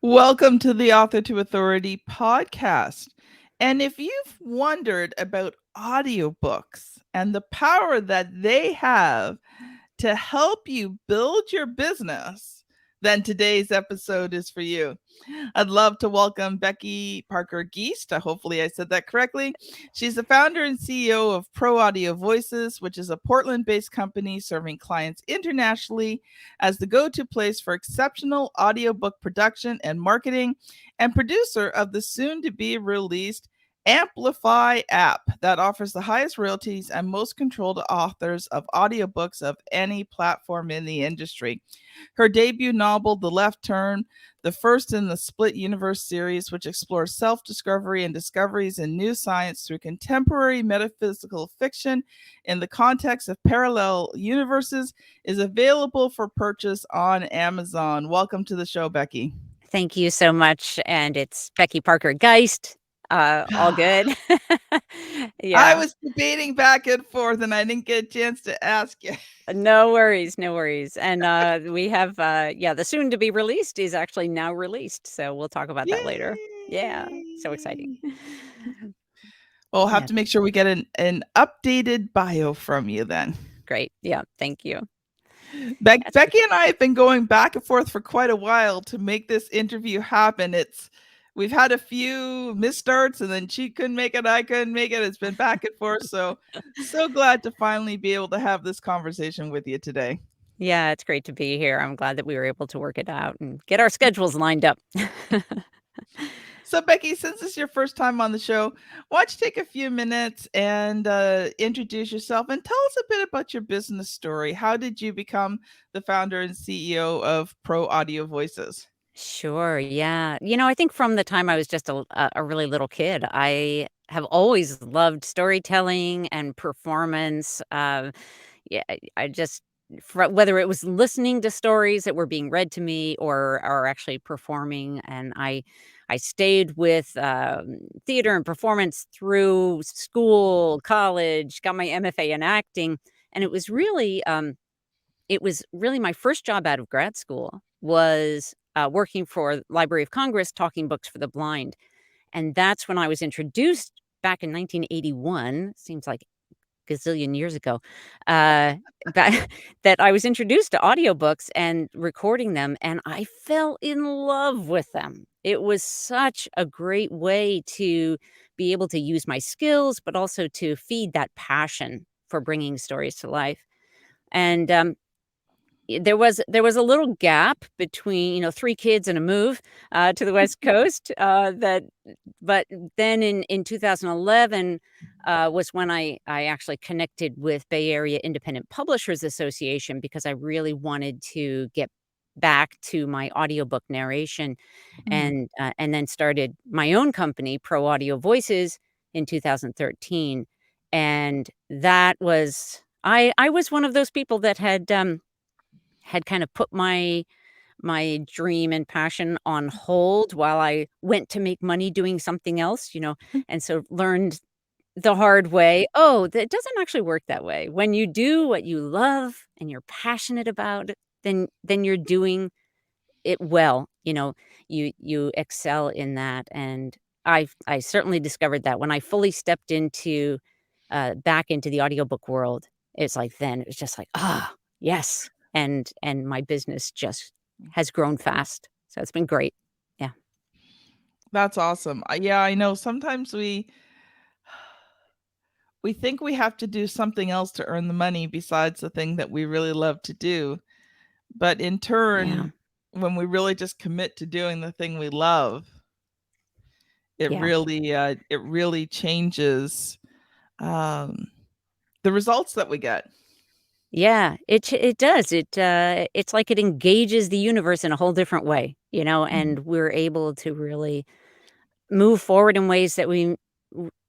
Welcome to the Author to Authority podcast. And if you've wondered about audiobooks and the power that they have to help you build your business, then today's episode is for you. I'd love to welcome Becky Parker Geist. Hopefully, I said that correctly. She's the founder and CEO of Pro Audio Voices, which is a Portland based company serving clients internationally as the go to place for exceptional audiobook production and marketing, and producer of the soon to be released Amplify app that offers the highest royalties and most controlled authors of audiobooks of any platform in the industry. Her debut novel, The Left Turn, the first in the Split Universe series, which explores self discovery and discoveries in new science through contemporary metaphysical fiction in the context of parallel universes, is available for purchase on Amazon. Welcome to the show, Becky. Thank you so much. And it's Becky Parker Geist. All good. I Yeah, was debating back and forth and I didn't get a chance to ask you. no worries, no worries. And we have, the soon to be released is actually now released. So we'll talk about that later. Yeah, so exciting. Yay! We'll have Yeah, to make sure we get an updated bio from you then. great. Yeah, thank you. That's for Becky sure. and I have been going back and forth for quite a while to make this interview happen. We've had a few misstarts and then she couldn't make it, I couldn't make it. It's been back and forth. So glad to finally be able to have this conversation with you today. Yeah, it's great to be here. I'm glad that we were able to work it out and get our schedules lined up. So, Becky, since this is your first time on the show, why don't you take a few minutes and introduce yourself and tell us a bit about your business story? How did you become the founder and CEO of Pro Audio Voices? Sure, yeah. I think from the time I was just a really little kid, I have always loved storytelling and performance. Yeah, I just whether it was listening to stories that were being read to me or actually performing, and I stayed with theater and performance through school, college, got my MFA in acting, and it was really my first job out of grad school was working for Library of Congress, talking books for the blind. And that's when I was introduced back in 1981, seems like gazillion years ago, uh, that, that I was introduced to audiobooks and recording them, and I fell in love with them. It was such a great way to be able to use my skills, but also to feed that passion for bringing stories to life. And there was a little gap between, 3 kids and a move, to the West Coast, but then in 2011, was when I actually connected with Bay Area Independent Publishers Association because I really wanted to get back to my audiobook narration Mm. and then started my own company, Pro Audio Voices, in 2013, and that was I was one of those people that had kind of put my dream and passion on hold while I went to make money doing something else, and so learned the hard way, oh, that doesn't actually work that way. When you do what you love and you're passionate about, then you're doing it well, you excel in that, and I certainly discovered that when I fully stepped into back into the audiobook world. It's like then it was just like, "Ah, yes." And my business just has grown fast. So it's been great. Yeah. That's awesome. Yeah, I know sometimes we think we have to do something else to earn the money besides the thing that we really love to do. But in Yeah. turn, when we really just commit to doing the thing we love, Yeah. it really changes um, the results that we get. Yeah, it does. It's like it engages the universe in a whole different way, Mhm. and we're able to really move forward in ways that we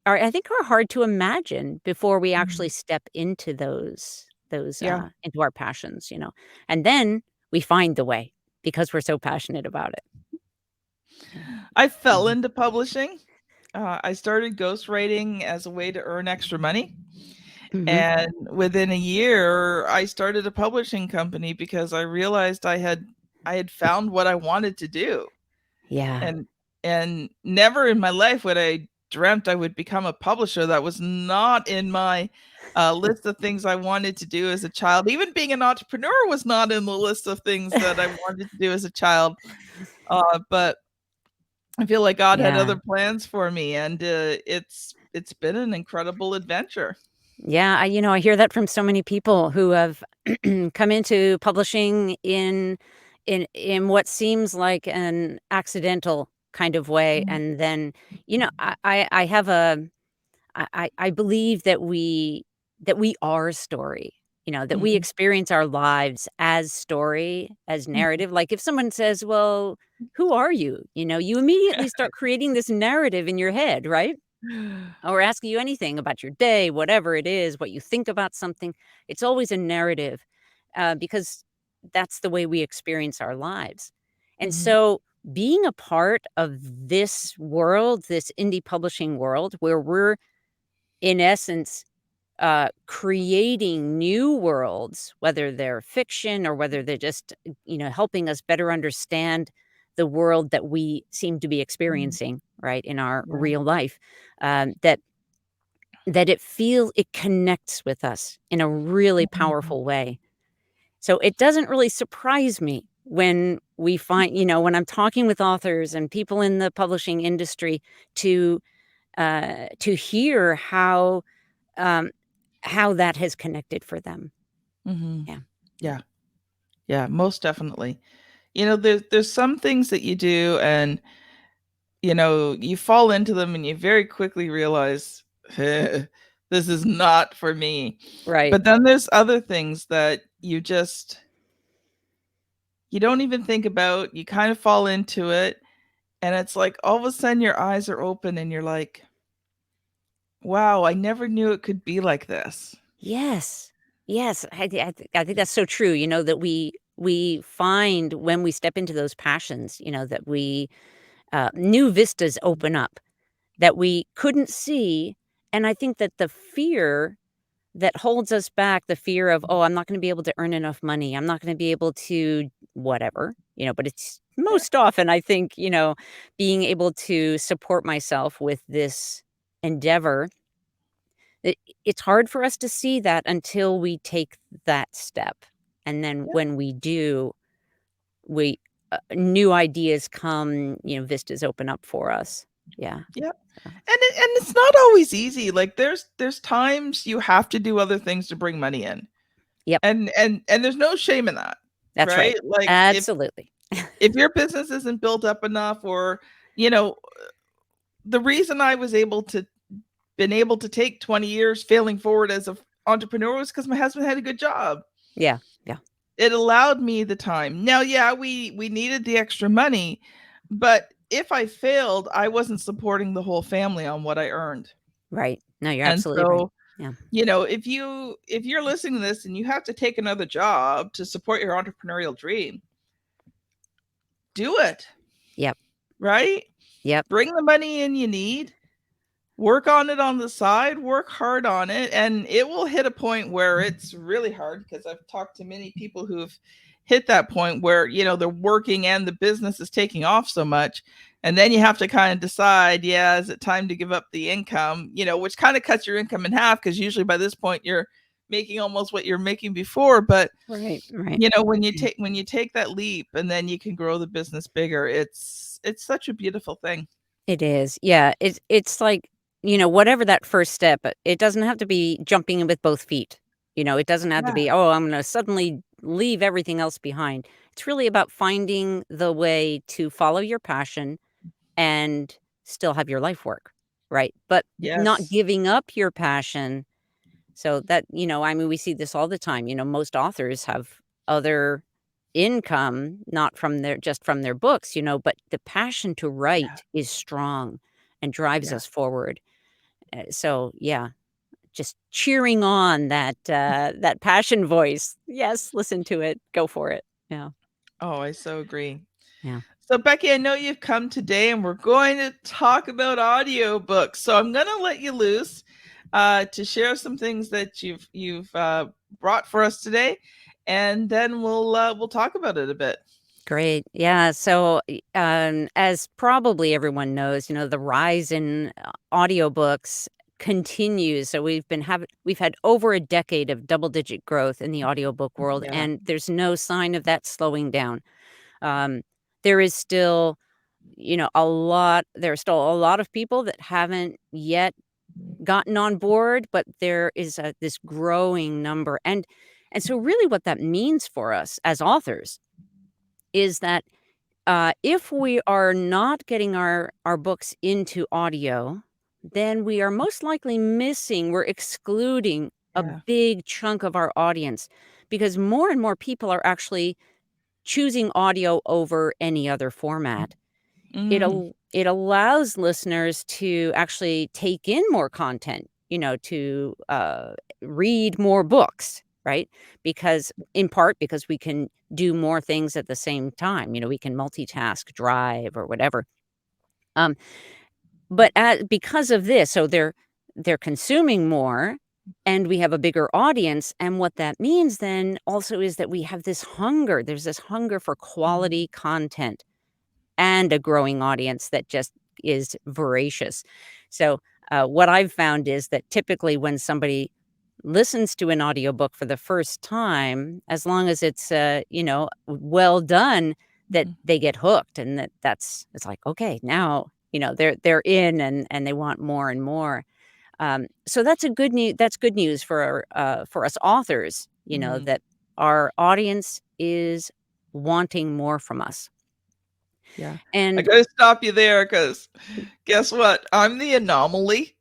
are I think are hard to imagine before we Mhm. actually step into those Yeah. into our passions. And then we find the way because we're so passionate about it. Yeah. I fell Mhm. into publishing. I started ghostwriting as a way to earn extra money. Mhm. And within a year, I started a publishing company because I realized I had found what I wanted to do. Yeah. And never in my life would I dreamt I would become a publisher. That was not in my list of things I wanted to do as a child. Even being an entrepreneur was not in the list of things that I wanted to do as a child. But I feel like God had Yeah. other plans for me, and it's been an incredible adventure. Yeah, I hear that from so many people who have come into publishing in what seems like an accidental kind of way, Mhm, and then, I have a I believe that we are story, that we mhm, experience our lives as story, as mhm. narrative. Like, if someone says, "Well, who are you?" You immediately start creating this narrative in your head, right? Or ask you anything about your day, whatever it is, what you think about something. It's always a narrative, because that's the way we experience our lives. And Mhm, so, being a part of this world, this indie publishing world, where we're in essence creating new worlds, whether they're fiction or whether they're just, helping us better understand the world that we seem to be mhm. experiencing, right, in our Yeah, real life. That it connects with us in a really mhm, powerful way. So it doesn't really surprise me when we find, when I'm talking with authors and people in the publishing industry to to hear um, how that has connected for them. mhm. Yeah. Yeah, yeah, most definitely. There's some things that you do, and you fall into them and you very quickly realize this is not for me. Right. But then there's other things that you don't even think about. You kind of fall into it, and it's like all of a sudden your eyes are open and you're like, wow, I never knew it could be like this. Yes. Yes. I think that's so true. That we find when we step into those passions. That we new vistas open up that we couldn't see. And I think that the fear that holds us back, the fear of, oh, I'm not going to be able to earn enough money. I'm not going to be able to whatever, but it's Yeah, most often, I think, being able to support myself with this endeavor. It, it's hard for us to see that until we take that step. And then yeah, when we do, we new ideas come, vistas open up for us. Yeah. yeah. So, And it's not always easy. Like there's times you have to do other things to bring money in. yep. And there's no shame in that, That's right. right? Like Absolutely. if your business isn't built up enough, or you know the reason I was able to take 20 years failing forward as an entrepreneur was because my husband had a good job. Yeah. Yeah. It allowed me the time. Now, yeah, we needed the extra money, but if I failed, I wasn't supporting the whole family on what I earned. Right. No, you're And absolutely right. so, Yeah. if you're listening to this and you have to take another job to support your entrepreneurial dream, do it, Yep. right? Yep. Bring the money in you need, work on it on the side, work hard on it, and it will hit a point where it's really hard, because I've talked to many people who've hit that point where, they're working and the business is taking off so much. And then you have to kind of decide, yeah, is it time to give up the income, which kind of cuts your income in half, because usually by this point you're making almost what you're making before. But Right. Right. when you take that leap and then you can grow the business bigger, it's such a beautiful thing. It is. Yeah. It's like, whatever that first step, it doesn't have to be jumping in with both feet. It doesn't have to Yeah. be, oh, I'm going to suddenly leave everything else behind. It's really about finding the way to follow your passion and still have your life work. Right. But not Yes. giving up your passion. So that, I mean, we see this all the time. Most authors have other income, not from just from their books, but the passion to Yeah. write is strong and drives Yeah. us forward. So yeah, just cheering on that passion voice. Yes, listen to it. Go for it. Yeah. Oh, I so agree. Yeah. So, Becky, I know you've come today and we're going to talk about audiobooks. So, I'm going to let you loose to share some things that you've brought for us today, and then we'll talk about it a bit. Great. Yeah. So, as probably everyone knows, the rise in audiobooks continues. So we've had over a decade of double-digit growth in the audiobook world, Yeah. and there's no sign of that slowing down. Um, there is still, there are still a lot of people that haven't yet gotten on board, but there is this growing number, and so really what that means for us as authors is that if we are not getting our books into audio, then we are most likely we're excluding a Yeah. big chunk of our audience because more and more people are actually choosing audio over any other format. Mm, It allows listeners to actually take in more content, to read more books, right? Because in part because we can do more things at the same time. We can multitask, drive, or whatever. Um, but because of this, so they're consuming more, and we have a bigger audience. And what that means then also is that we have this hunger. There's this hunger for mm, quality content and a growing audience that just is voracious. So, what I've found is that typically when somebody listens to an audiobook for the first time, as long as it's, well done, that mhm. they get hooked and it's like, okay, now, they're in and they want more and more. So that's good news for us authors, Mm. that our audience is wanting more from us. Yeah. I And gotta stop you there because guess what? I'm the anomaly.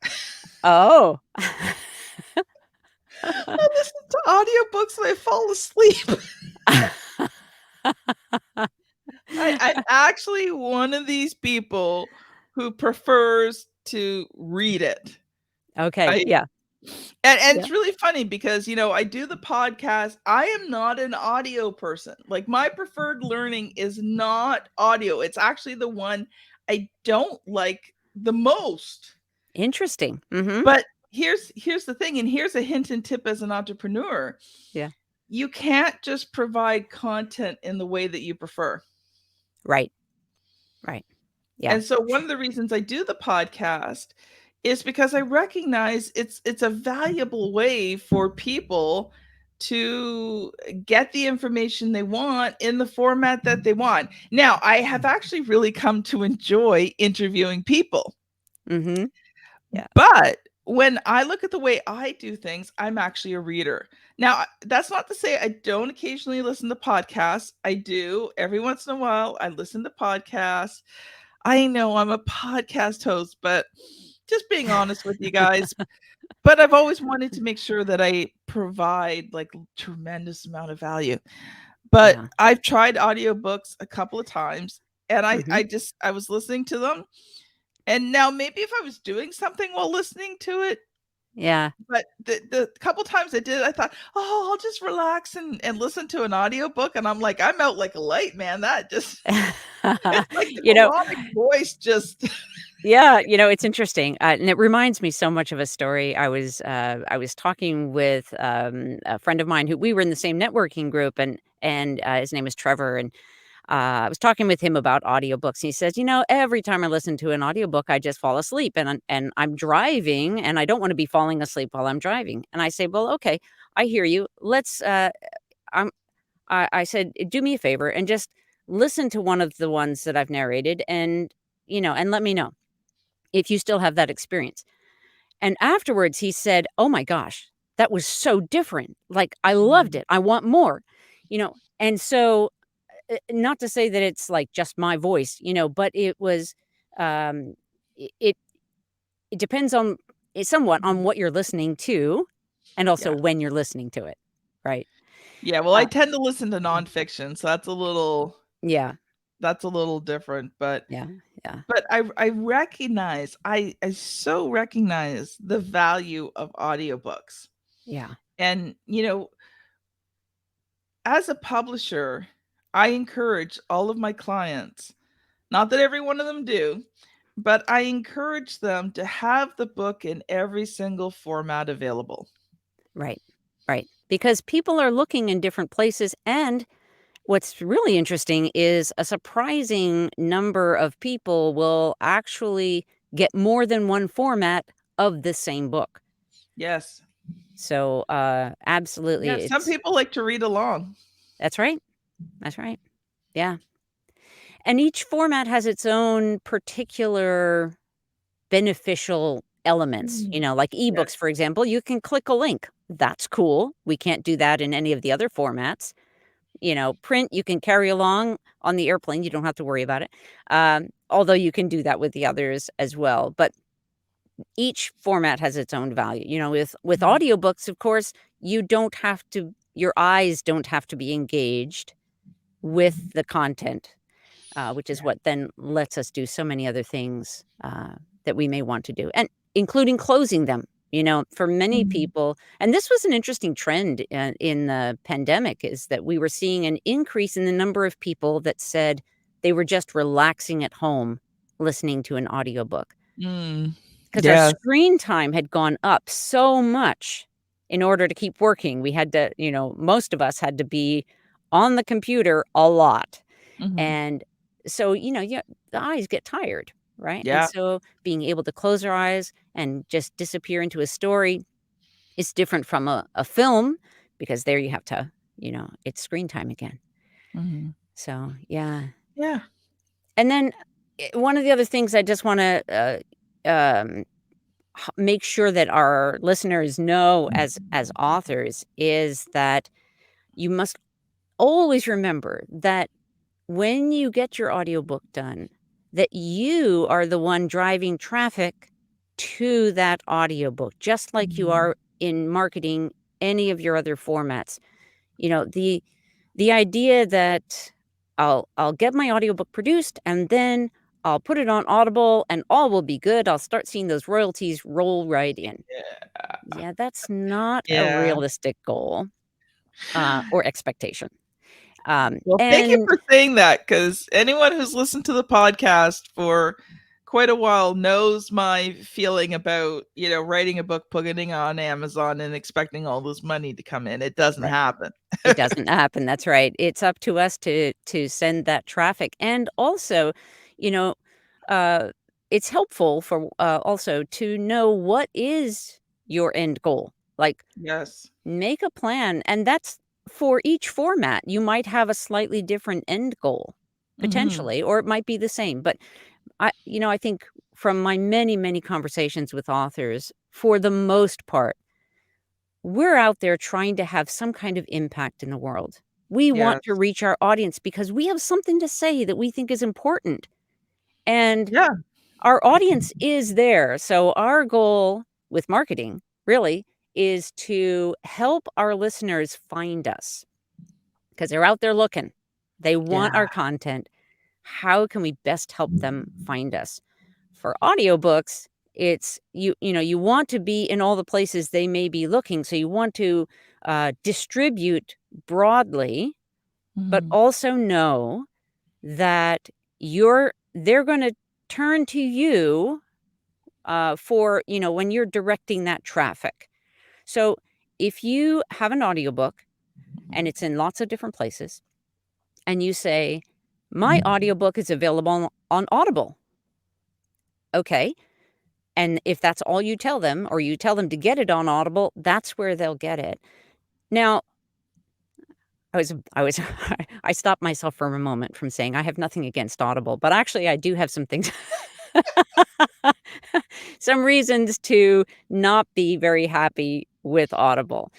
Oh. I listen to audiobooks and I fall asleep. I'm actually one of these people who prefers to read it. Okay, I yeah, and yeah, it's really funny because, I do the podcast. I am not an audio person. Like, my preferred learning is not audio. It's actually the one I don't like the most. interesting, mhm, But here's the thing, and here's a hint and tip as an entrepreneur. yeah, You can't just provide content in the way that you prefer. right, right, yeah, And so one of the reasons I do the podcast is because I recognize it's a valuable way for people to get the information they want in the format that they want. Now, I have actually really come to enjoy interviewing people. mhm, yeah, But when I look at the way I do things, I'm actually a reader. Now, that's not to say I don't occasionally listen to podcasts. I do every once in a while. I listen to podcasts. I know I'm a podcast host, but just being honest with you guys, but I've always wanted to make sure that I provide like tremendous amount of value. But yeah, I've tried audiobooks a couple of times and mhm, I was listening to them. And now maybe if I was doing something while listening to it, yeah. but the couple times I did, I thought, "Oh, I'll just relax and listen to an audiobook," and I'm like, I'm out like a light, man. That just it's like the You know melodic voice just Yeah, it's interesting, and it reminds me so much of a story. I was talking with, a friend of mine who we were in the same networking group, and his name is Trevor, and I was talking with him about audiobooks. He says, every time I listen to an audiobook, I just fall asleep and I'm driving and I don't want to be falling asleep while I'm driving. And I say, well, okay, I hear you. I'm, I said, do me a favor and just listen to one of the ones that I've narrated and let me know if you still have that experience. And afterwards he said, oh my gosh, that was so different. Like, I loved Mm, it. I want more, and so not to say that it's, like, just my voice, but it was, um, I it depends on somewhat on mhm. what you're listening to and also Yeah. when you're listening to it, right? Yeah, well, I Uh, tend to listen to mm, nonfiction, so yeah, that's a little different, yeah, yeah, but I recognize I so recognize the value of audiobooks. yeah, And, as a publisher, I encourage all of my clients, not that every one of them do, but I encourage them to have the book in every single format available. right, right. Because people are looking in different places, and What's really interesting is a surprising number of people will actually get more than one format of the same book. Yes. So, Yeah, absolutely, some it's people like to read along. that's right, that's right. Yeah, and each format has its own particular beneficial elements, Mhm. like Yes. ebooks, for example, you can click a link. That's cool. We can't do that in any of the other formats. Print, you can carry along on the airplane, you don't have to worry about it, although you can do that with the others as well, but each format has its own value. With Mhm. audiobooks, of course, your eyes don't have to be engaged with Mhm. the content, which Yeah. is what then lets us do so many other things, that we may want to do, and including closing them. For many Mhm. people, and this was an interesting trend in the pandemic, is that we were seeing an increase in the number of people that said they were just relaxing at home listening to an audiobook. Mm. 'Cause our Yes. screen time had gone up so much in order to keep working. We had to most of us had to be on the computer a lot, Mhm. and so, the eyes get tired, right? And Yeah. so being able to close our eyes and just disappear into a story is different from a film, because there you have to it's screen time again. Mhm. So, yeah. Yeah. And then, one of the other things I just wanna, um make sure that our listeners know as authors is that you must always remember that when you get your audiobook done, that you are the one driving traffic to that audiobook, just like you Mhm. are in marketing any of your other formats. The idea that I'll get my audiobook produced, and then I'll put it on Audible and all will be good. I'll start seeing those royalties roll right in. Yeah. Yeah, that's not a Yeah. realistic goal, or expectation. Well, thank you And for saying that, because anyone who's listened to the podcast for quite a while knows my feeling about, writing a book, putting it on Amazon, and expecting all this money to come in. It doesn't right, happen. it doesn't happen. That's right. It's up to us to send that traffic, and also, you know, uh, it's helpful for also to know what is your end goal. Like, Yes. make a plan, and that's for each format. You might have a slightly different end goal, Mhm. potentially, or it might be the same. But I think from my many, many conversations with authors, for the most part, we're out there trying to have some kind of impact in the world. We want to Yes. reach our audience because we have something to say that we think is important. And Yeah. our audience is there. So, our goal with marketing really is to help our listeners find us, because they're out there looking. They want Yeah. our content. How can we best help them find us? For audiobooks, it's you want to be in all the places they may be looking. So you want to distribute broadly, but Mhm. also know that they're going to turn to you for when you're directing that traffic. So if you have an audiobook and it's in lots of different places, and you say, my audiobook is available on Audible. Okay. And if that's all you tell them, or you tell them to get it on Audible, that's where they'll get it. Now, I was I stopped myself for a moment from saying I have nothing against Audible, but actually I do have some things some reasons to not be very happy with Audible.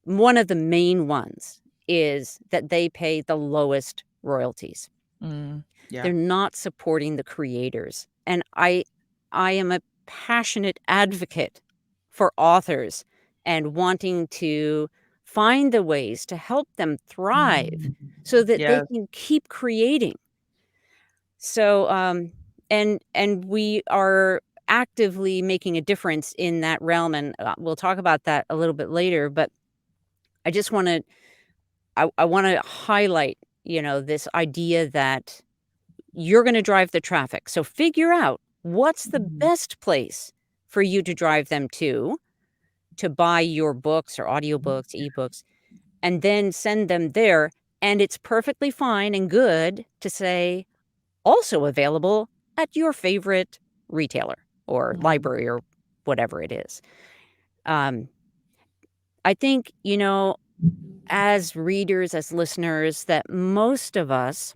One of the main ones is that they pay the lowest royalties. Mm. They're Yeah. not supporting the creators, and I am a passionate advocate for authors and wanting to find the ways to help them thrive so that they Yes. can keep creating. So, and we are actively making a difference in that realm, and, we'll talk about that a little bit later, but I just wanna I wanna highlight, this idea that you're gonna drive the traffic. So figure out what's the Mhm. best place for you to drive them to buy your books or audiobooks, ebooks, and then send them there, And it's perfectly fine and good to say, also available at your favorite retailer or Mhm. library or whatever it is. Um, I think, as readers, as listeners, that most of us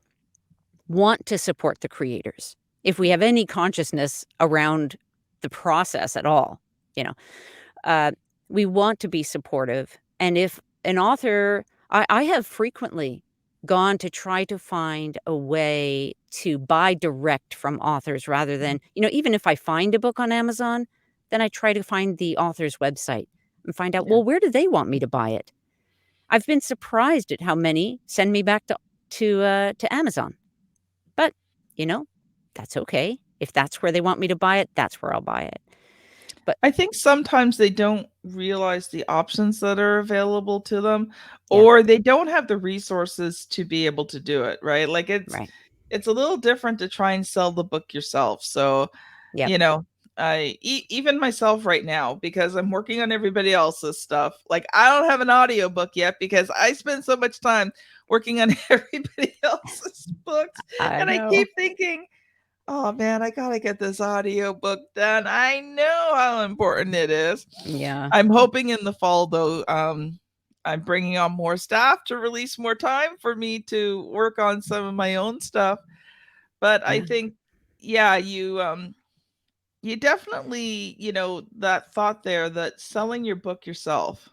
want to support the creators if we have any consciousness around the process at all. You know, uh, we want to be supportive. And if an author, I have frequently gone to try to find a way to buy direct from authors rather than, even if I find a book on Amazon, then I try to find the author's website and find out, Yeah. well, where do they want me to buy it? I've been surprised at how many send me back to Amazon. But, you know, that's okay. If that's where they want me to buy it, that's where I'll buy it. But I think sometimes they don't realize the options that are available to them, yeah, or they don't have the resources to be able to do it, right? Like right. it's a little different to try and sell the book yourself. So, Yep. you know, even myself right now, because I'm working on everybody else's stuff. Like I don't have an audiobook yet because I spend so much time working on everybody else's books, I and I know. keep thinking, oh man, I gotta get this audiobook done. I know how important it is. Yeah. I'm hoping in the fall though, I'm bringing on more staff to release more time for me to work on some of my own stuff. But I Yeah. think, yeah, you definitely, that thought there that selling your book yourself,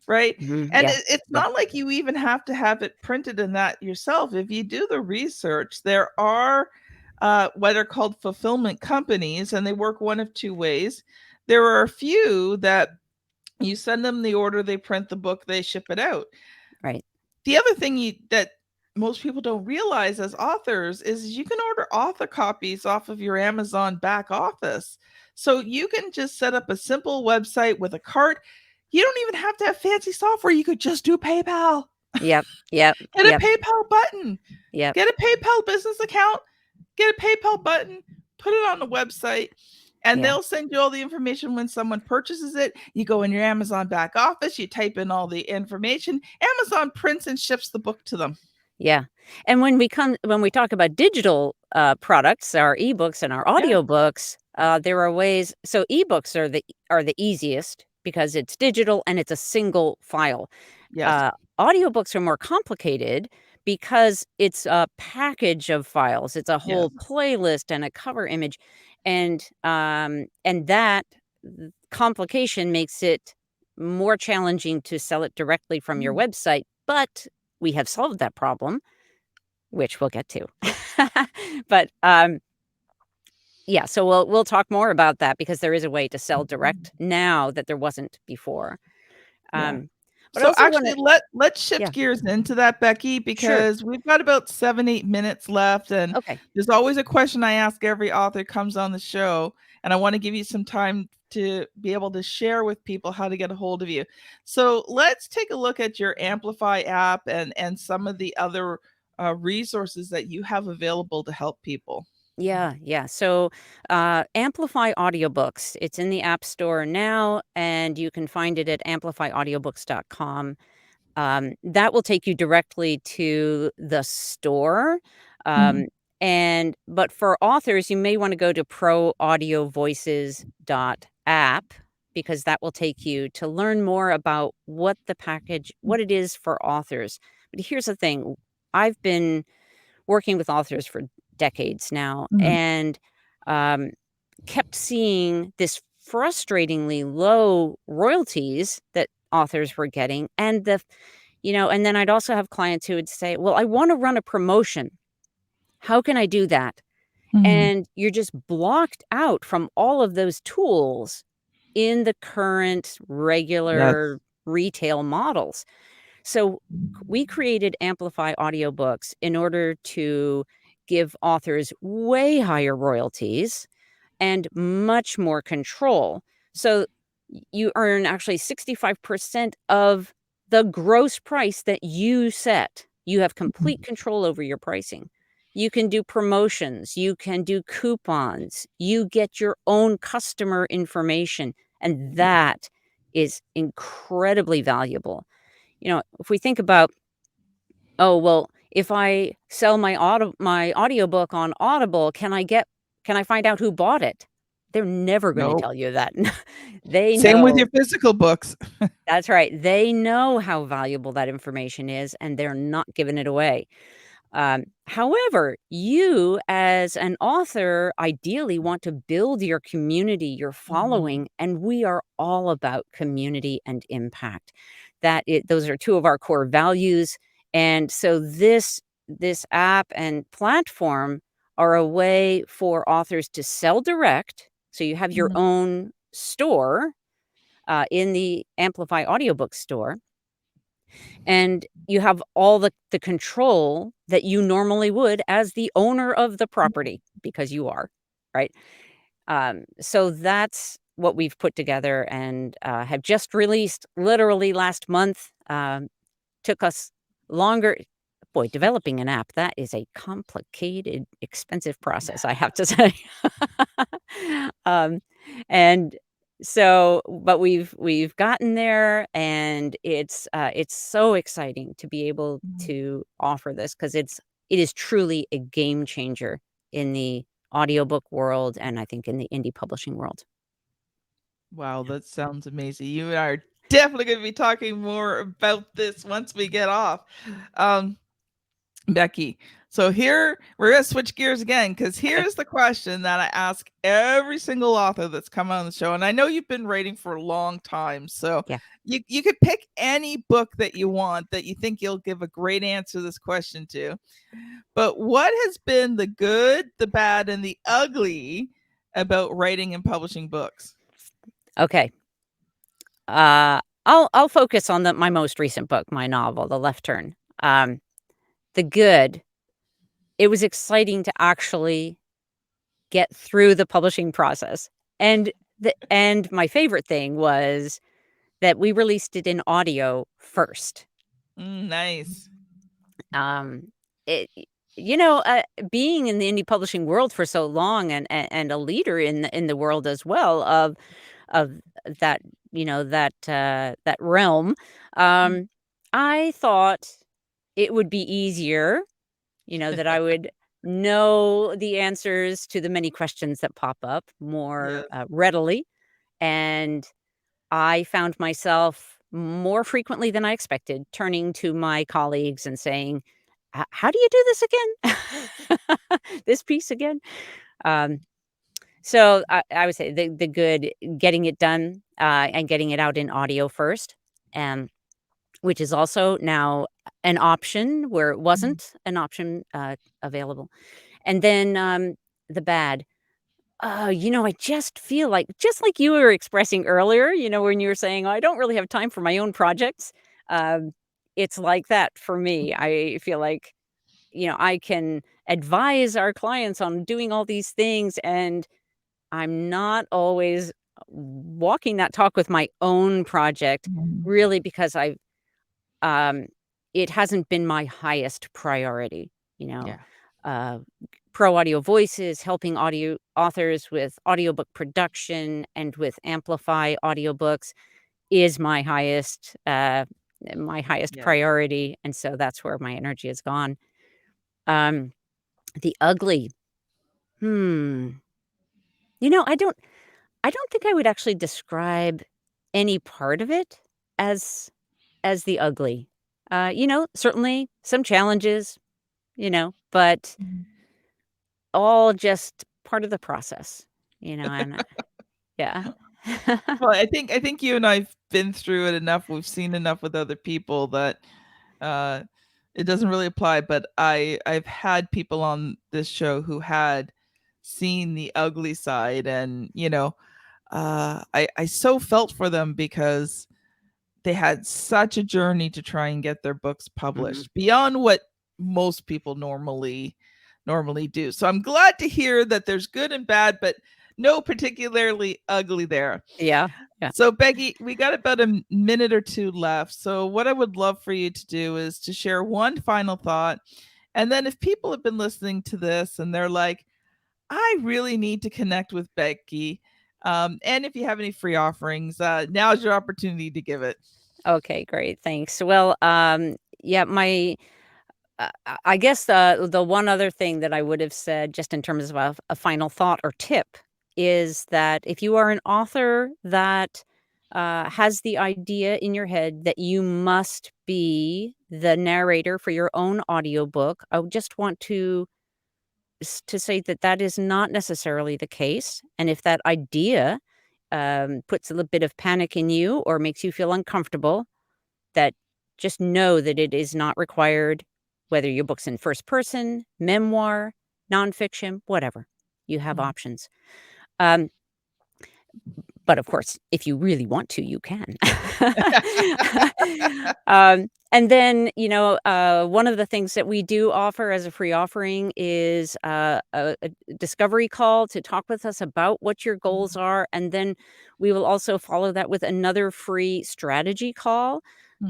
right? And Yeah. it's Yeah. not like you even have to have it printed in that yourself. If you do the research, there are what are called fulfillment companies, and they work one of two ways. There are a few that you send them the order, they print the book, they ship it out. Right. The other thing that most people don't realize as authors is you can order author copies off of your Amazon back office. So you can just set up a simple website with a cart. You don't even have to have fancy software. You could just do PayPal. Yep. Yep. Get a Yep. PayPal button. Yep. Get a PayPal business account. Get a PayPal button. Put it on the website, and Yeah. they'll send you all the information when someone purchases it. You go in your Amazon back office, you type in all the information. Amazon prints and ships the book to them. Yeah. And when we talk about digital products, our ebooks and our Yeah. audiobooks, there are ways. So ebooks are the easiest because it's digital and it's a single file. Yes. Uh, Audiobooks are more complicated because it's a package of files. It's a Yes. whole playlist and a cover image, and that complication makes it more challenging to sell it directly from your Mm. website. But we have solved that problem, which we'll get to. But yeah, so we'll talk more about that because there is a way to sell direct now that there wasn't before. Yeah. But I So also want actually to, let's shift yeah, gears into that, Becky, sure, because we've got about 7, 8 minutes left. And okay. there's always a question I ask every author comes on the show. And I want to give you some time to be able to share with people how to get a hold of you. So let's take a look at your Amplify app and some of the other resources that you have available to help people. Yeah, yeah. So, Amplify Audiobooks, it's in the App Store now, and you can find it at amplifyaudiobooks.com. That will take you directly to the store. Mhm. Um, but for authors, you may want to go to proaudiovoices.app because that will take you to learn more about what it is for authors. But here's the thing. I've been working with authors for decades now Mhm. and um, kept seeing this frustratingly low royalties that authors were getting. And then I'd also have clients who would say, well, I want to run a promotion. How can I do that? Mhm. And you're just blocked out from all of those tools in the current Yes. regular retail models. So we created Amplify Audiobooks in order to give authors way higher royalties and much more control. So you earn actually 65% of the gross price that you set. You have complete control over your pricing. You can do promotions, you can do coupons, you get your own customer information, and that is incredibly valuable. If we think about oh, well, if I sell my audiobook on Audible, can I find out who bought it? They're never gonna No. tell you that. They Same with know. your physical books. That's right. They know how valuable that information is, and they're not giving it away. However, you as an author ideally want to build your community, your Mhm. following, and we are all about community and impact. Those are two of our core values, and so this app and platform are a way for authors to sell direct. So you have your Mhm. own store in the Amplify Audiobook store, and you have all the control that you normally would as the owner of the property because you are, right? So that's what we've put together and have just released literally last month. Took us longer. Boy, developing an app, that is a complicated, expensive process, I have to say. Um, and but we've gotten there, and it's so exciting to be able Mhm. to offer this because it is truly a game changer in the audiobook world, and I think in the indie publishing world. Wow, that sounds amazing. You and I are definitely gonna be talking more about this once we get off. Um, Becky, so here we're gonna switch gears again because Okay. here's the question that I ask every single author that's come on the show, and I know you've been writing for a long time, so Yeah. you could pick any book that you want that you think you'll give a great answer to this question to. But what has been the good, the bad, and the ugly about writing and publishing books? Okay. I'll focus on my most recent book, my novel, The Left Turn. The good, it was exciting to actually get through the publishing process. And my favorite thing was that we released it in audio first. Nice. Um, it you know, being in the indie publishing world for so long and a leader in the world as well of that, that realm, Mm. um, I thought it would be easier, that I would know the answers to the many questions that pop up more, Yes. readily, and I found myself more frequently than I expected turning to my colleagues and saying, How do you do this again? This piece again?" Um, so I would say the good, getting it done, and getting it out in audio first, um, which is also now an option where it Mhm. wasn't an option, available. And then, the bad. I just feel like just like you were expressing earlier, when you were saying, "Oh, I don't really have time for my own projects." Um, it's like that for me. I feel like, I can advise our clients on doing all these things, and I'm not always walking that talk with my own project, Mhm. really, because um, it hasn't been my highest priority, you know. Yeah. Uh, Pro Audio Voices, helping audio authors with audiobook production and with Amplify Audiobooks is my highest Yes. priority, and so that's where my energy has gone. Um, the ugly, hmm, I don't think I would actually describe any part of it as the ugly. Certainly some challenges, but Mhm. all just part of the process, and yeah. Well, I think you and I've been through it enough. We've seen enough with other people that uh it doesn't really apply, but I've had people on this show who had seen the ugly side, and I so felt for them because they had such a journey to try and get their books Mhm. published beyond what most people normally do. So I'm glad to hear that there's good and bad, but no particularly ugly there. Yeah, yeah. So Becky, we got about a minute or two left. So what I would love for you to do is to share one final thought. And then if people have been listening to this and they're like, I really need to connect with Becky. And if you have any free offerings, now's your opportunity to give it. Okay, great, thanks. Well, yeah, I guess the one other thing that I would have said, just in terms of a final thought or tip, is that if you are an author that has the idea in your head that you must be the narrator for your own audiobook, I would just want to say that that is not necessarily the case. And if that idea puts a little bit of panic in you or makes you feel uncomfortable, that just know that it is not required, whether your book's in first person, memoir, nonfiction, whatever. You have options. Um, but of course, if you really want to, you can. And then, one of the things that we do offer as a free offering is a discovery call to talk with us about what your goals are. And then we will also follow that with another free strategy call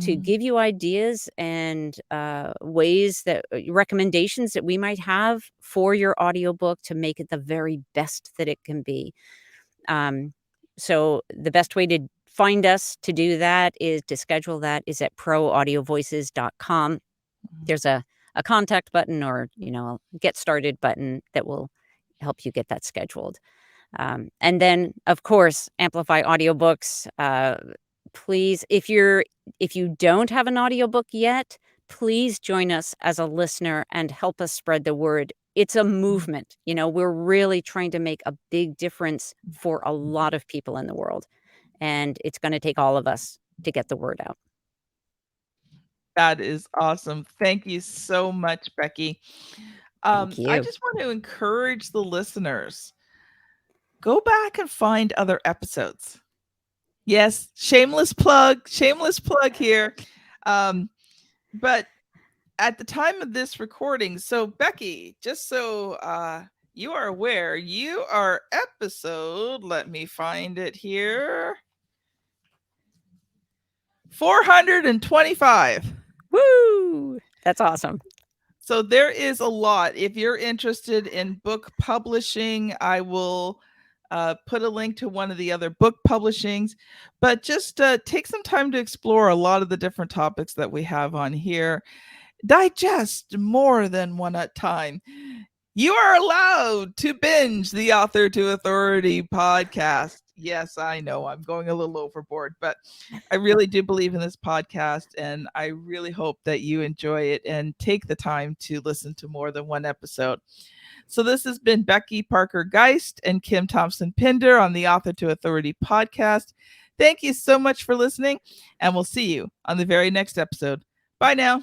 to give you ideas and ways that recommendations that we might have for your audiobook to make it the very best that it can be. So the best way to find us to do that is to schedule that is at proaudiovoices.com. There's a contact button or, a get started button that will help you get that scheduled. And then, of course, Amplify Audiobooks. Please, if you don't have an audiobook yet, please join us as a listener and help us spread the word. It's a movement. We're really trying to make a big difference for a lot of people in the world. And it's going to take all of us to get the word out. That is awesome. Thank you so much, Becky. Thank you. I just want to encourage the listeners, go back and find other episodes. Yes, shameless plug here. But at the time of this recording, so Becky, just so you are aware, you are episode, let me find it here, 425. Woo! That's awesome. So there is a lot. If you're interested in book publishing, I will put a link to one of the other book publishings, but just take some time to explore a lot of the different topics that we have on here. Digest more than one at a time. You are allowed to binge the Author to Authority podcast. Yes, I know I'm going a little overboard, but I really do believe in this podcast, and I really hope that you enjoy it and take the time to listen to more than one episode. So this has been Becky Parker Geist and Kim Thompson-Pinder on the Author to Authority podcast. Thank you so much for listening, and we'll see you on the very next episode. Bye now.